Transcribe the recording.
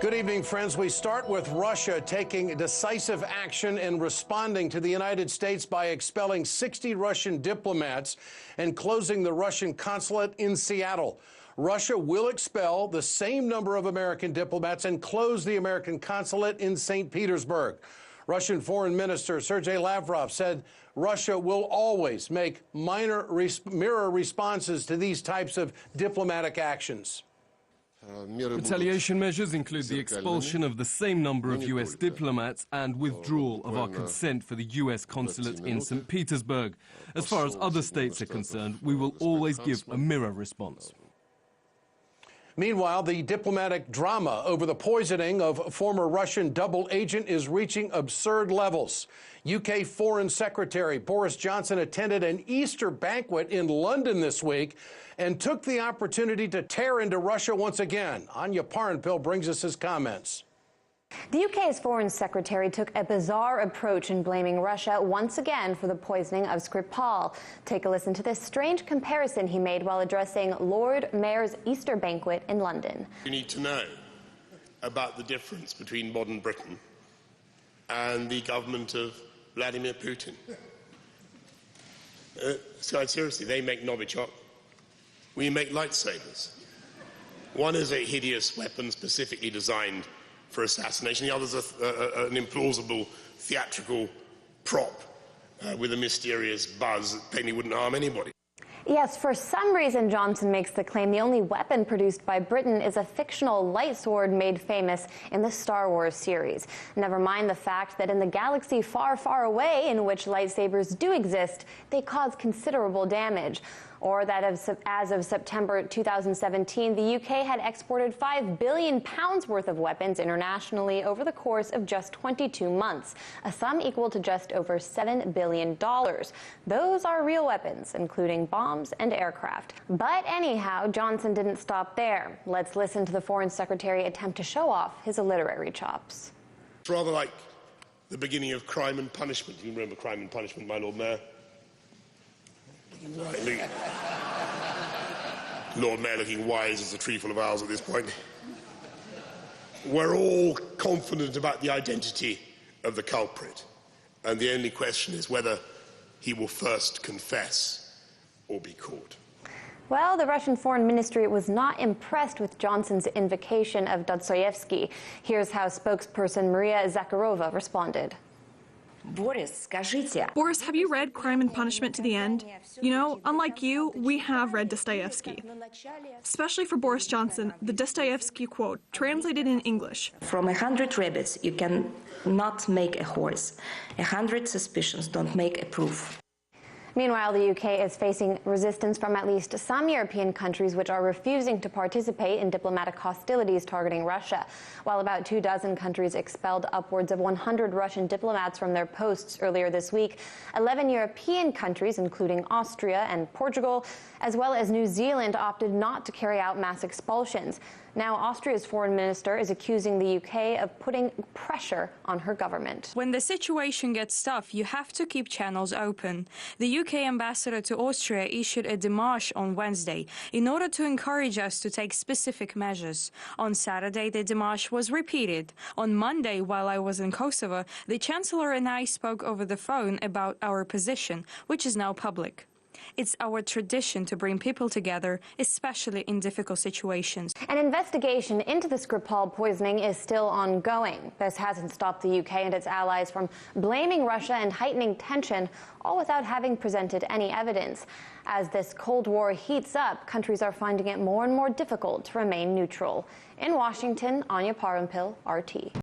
Good evening, friends. We start with Russia taking decisive action and responding to the United States by expelling 60 Russian diplomats and closing the Russian consulate in Seattle. Russia will expel the same number of American diplomats and close the American consulate in St. Petersburg. Russian Foreign Minister Sergei Lavrov said Russia will always make mirror responses to these types of diplomatic actions. Retaliation measures include the expulsion of the same number of U.S. diplomats and withdrawal of our consent for the U.S. consulate in St. Petersburg. As far as other states are concerned, we will always give a mirror response. Meanwhile, the diplomatic drama over the poisoning of former Russian double agent is reaching absurd levels. UK Foreign Secretary Boris Johnson attended an Easter banquet in London this week and took the opportunity to tear into Russia once again. Anya Parampil brings us his comments. The UK's Foreign Secretary took a bizarre approach in blaming Russia once again for the poisoning of Skripal. Take a listen to this strange comparison he made while addressing Lord Mayor's Easter banquet in London. You need to know about the difference between modern Britain and the government of Vladimir Putin. Seriously, they make Novichok. We make lightsabers. One is a hideous weapon specifically designed for assassination. The other is an implausible theatrical prop with a mysterious buzz that plainly wouldn't harm anybody. Yes, for some reason Johnson makes the claim the only weapon produced by Britain is a fictional light sword made famous in the Star Wars series. Never mind the fact that in the galaxy far, far away in which lightsabers do exist, they cause considerable damage. Or that as of September 2017, the UK had exported £5 billion worth of weapons internationally over the course of just 22 months, a sum equal to just over $7 billion. Those are real weapons, including bombs and aircraft. But anyhow, Johnson didn't stop there. Let's listen to the Foreign Secretary attempt to show off his literary chops. It's rather like the beginning of Crime and Punishment. You remember Crime and Punishment, my Lord Mayor? Right, Lord Mayor looking wise as a tree full of owls at this point. We're all confident about the identity of the culprit, and the only question is whether he will first confess or be caught. Well, the Russian Foreign Ministry was not impressed with Johnson's invocation of Dostoevsky. Here's how spokesperson Maria Zakharova responded. Boris, have you read Crime and Punishment to the end? You know, unlike you, we have read Dostoevsky. Especially for Boris Johnson, the Dostoevsky quote, translated in English. From 100 rabbits, you can not make a horse. 100 suspicions don't make a proof. Meanwhile, the UK is facing resistance from at least some European countries which are refusing to participate in diplomatic hostilities targeting Russia. While about 24 countries expelled upwards of 100 Russian diplomats from their posts earlier this week, 11 European countries, including Austria and Portugal, as well as New Zealand, opted not to carry out mass expulsions. Now, Austria's foreign minister is accusing the UK of putting pressure on her government. When the situation gets tough, you have to keep channels open. The UK ambassador to Austria issued a démarche on Wednesday in order to encourage us to take specific measures. On Saturday, the démarche was repeated. On Monday, while I was in Kosovo, the Chancellor and I spoke over the phone about our position, which is now public. It's our tradition to bring people together, especially in difficult situations. An investigation into the Skripal poisoning is still ongoing. This hasn't stopped the UK and its allies from blaming Russia and heightening tension, all without having presented any evidence. As this Cold War heats up, countries are finding it more and more difficult to remain neutral. In Washington, Anya Parampil, RT.